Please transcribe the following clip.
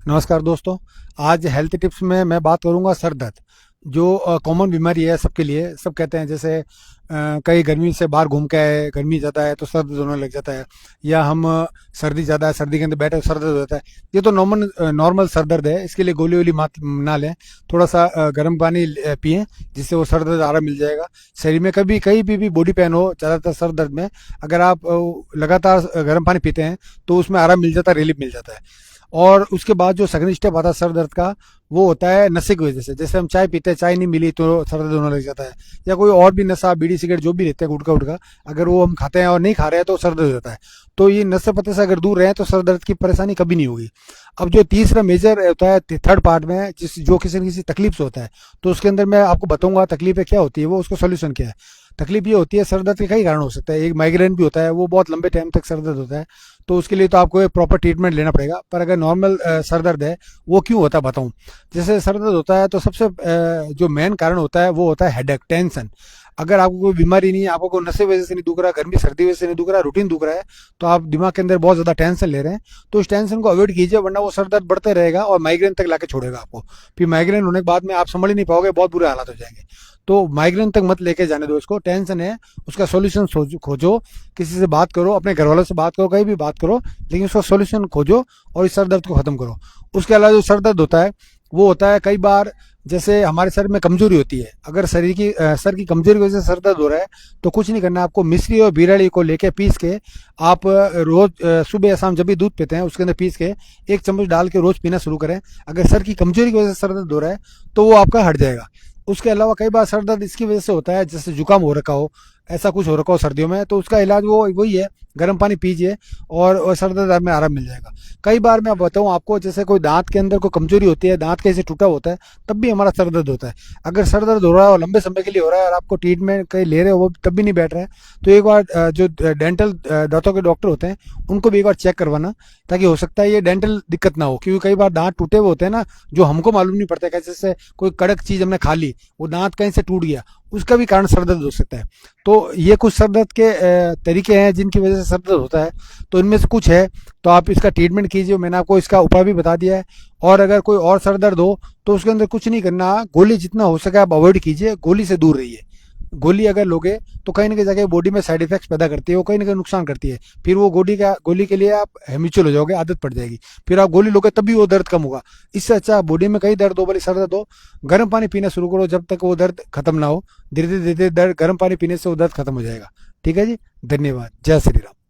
नमस्कार दोस्तों। आज हेल्थ टिप्स में मैं बात करूंगा सर दर्द, जो कॉमन बीमारी है सबके लिए। सब कहते हैं जैसे कई गर्मी से बाहर घूम के आए, गर्मी ज़्यादा है तो सर दर्द होने लग जाता है, या हम सर्दी ज़्यादा है, सर्दी के अंदर बैठे तो सर दर्द हो जाता है। ये तो नॉर्मल नॉर्मल सर दर्द है, इसके लिए गोली वोली मत ना लें। थोड़ा सा गर्म पानी पिएं, जिससे वो सर दर्द आराम मिल जाएगा। शरीर में कभी कहीं भी बॉडी पेन हो, ज़्यादातर सर दर्द में अगर आप लगातार गर्म पानी पीते हैं तो उसमें आराम मिल जाता है, रिलीफ मिल जाता है। और उसके बाद जो सेकंड स्टेप आता है सर दर्द का, वो होता है नशे की वजह से। जैसे हम चाय पीते हैं, चाय नहीं मिली तो सर दर्द होने लग जाता है, या कोई और भी नशा, बीड़ी सिगरेट जो भी रहते हैं, गुटखा उटखा, अगर वो हम खाते हैं और नहीं खा रहे हैं तो सर दर्द हो जाता है। तो ये नशे पत्ते से अगर दूर रहे तो सर दर्द की परेशानी कभी नहीं होगी। अब जो तीसरा मेजर होता है थर्ड पार्ट में, जिस जो किसी न किसी तकलीफ से होता है, तो उसके अंदर मैं आपको बताऊंगा तकलीफें क्या होती है, वो उसका सोल्यूशन क्या है। तकलीफ ये होती है, सर दर्द के कई कारण हो सकते हैं। एक माइग्रेन भी होता है, वो बहुत लंबे टाइम तक सर दर्द होता है, तो उसके लिए तो आपको एक प्रॉपर ट्रीटमेंट लेना पड़ेगा। पर अगर नॉर्मल सर दर्द है, वो क्यों होता है बताऊं। जैसे सर दर्द होता है तो सबसे जो मेन कारण होता है वो होता है हेडेक, टेंशन। अगर आपको कोई बीमारी नहीं है, आपको कोई नशे वजह से नहीं दुख रहा, गर्मी सर्दी वजह से नहीं दुख रहा, रूटीन दुख रहा है, तो आप दिमाग के अंदर बहुत ज्यादा टेंशन ले रहे हैं, तो उस टेंशन को अवॉइड कीजिए, वरना वो सर दर्द बढ़ते रहेगा और माइग्रेन तक लाके छोड़ेगा आपको। फिर माइग्रेन होने के बाद में आप संभल ही नहीं पाओगे, बहुत बुरे हालात हो जाएंगे। तो माइग्रेन तक मत लेके जाने दो इसको। टेंशन है, उसका सोल्यूशन खोजो, किसी से बात करो, अपने घर वालों से बात करो, कहीं भी बात करो, लेकिन उसका सोल्यूशन खोजो और इस सर दर्द को खत्म करो। उसके अलावा जो सर दर्द होता है, वो होता है कई बार, जैसे हमारे सर में कमजोरी होती है। अगर सर की कमजोरी की वजह से सर दर्द हो रहा है, तो कुछ नहीं करना, आपको मिश्री और बिरड़ी को लेके पीस के आप रोज सुबह या शाम जब भी दूध पीते हैं उसके अंदर पीस के 1 चम्मच डाल के रोज पीना शुरू करें। अगर सर की कमजोरी की वजह से सर दर्द हो रहा है तो वो आपका हट जाएगा। उसके अलावा कई बार सर दर्द इसकी वजह से होता है, जैसे जुकाम हो रखा हो, ऐसा कुछ हो रखा हो सर्दियों में, तो उसका इलाज वो वही है, गर्म पानी पीजिए और सर दर्द में आराम मिल जाएगा। कई बार मैं बताऊं आपको, जैसे कोई दांत के अंदर कोई कमजोरी होती है, दांत कहीं से टूटा होता है, तब भी हमारा सर दर्द होता है। अगर सर दर्द हो रहा है और लंबे समय के लिए हो रहा है और आपको ट्रीटमेंट कहीं ले रहे हो, वो तब भी नहीं बैठ रहा है, तो एक बार जो डेंटल दांतों के डॉक्टर होते हैं उनको भी एक बार चेक करवाना, ताकि हो सकता है ये डेंटल दिक्कत ना हो। क्योंकि कई बार दांत टूटे हुए होते हैं ना, जो हमको मालूम नहीं पड़ता, कैसे से कोई कड़क चीज हमने खा ली, वो दांत कहीं से टूट गया, उसका भी कारण सर दर्द हो सकता है। तो ये कुछ सर दर्द के तरीके हैं जिनकी वजह से सर दर्द होता है, तो इनमें से कुछ है, तो आप इसका ट्रीटमेंट कीजिए। मैंने आपको इसका उपाय भी बता दिया है। और अगर कोई और सर दर्द हो तो उसके अंदर कुछ नहीं करना, गोली जितना हो सके आप अवॉइड कीजिए, गोली से दूर रहिए। गोली अगर लोगे तो कहीं ना कहीं जगह बॉडी में साइड इफेक्ट्स पैदा करती है, वो कहीं ना कहीं नुकसान करती है। फिर वो गोली के लिए आप हैबिचुअल हो जाओगे, आदत पड़ जाएगी, फिर आप गोली लोगे तभी वो दर्द कम होगा। इससे अच्छा बॉडी में कहीं दर्द हो, भले सर दर्द हो, गर्म पानी पीना शुरू करो जब तक वो दर्द खत्म ना हो। धीरे धीरे धीरे दर्द गर्म पानी पीने से वो दर्द खत्म हो जाएगा। ठीक है जी, धन्यवाद, जय श्री राम।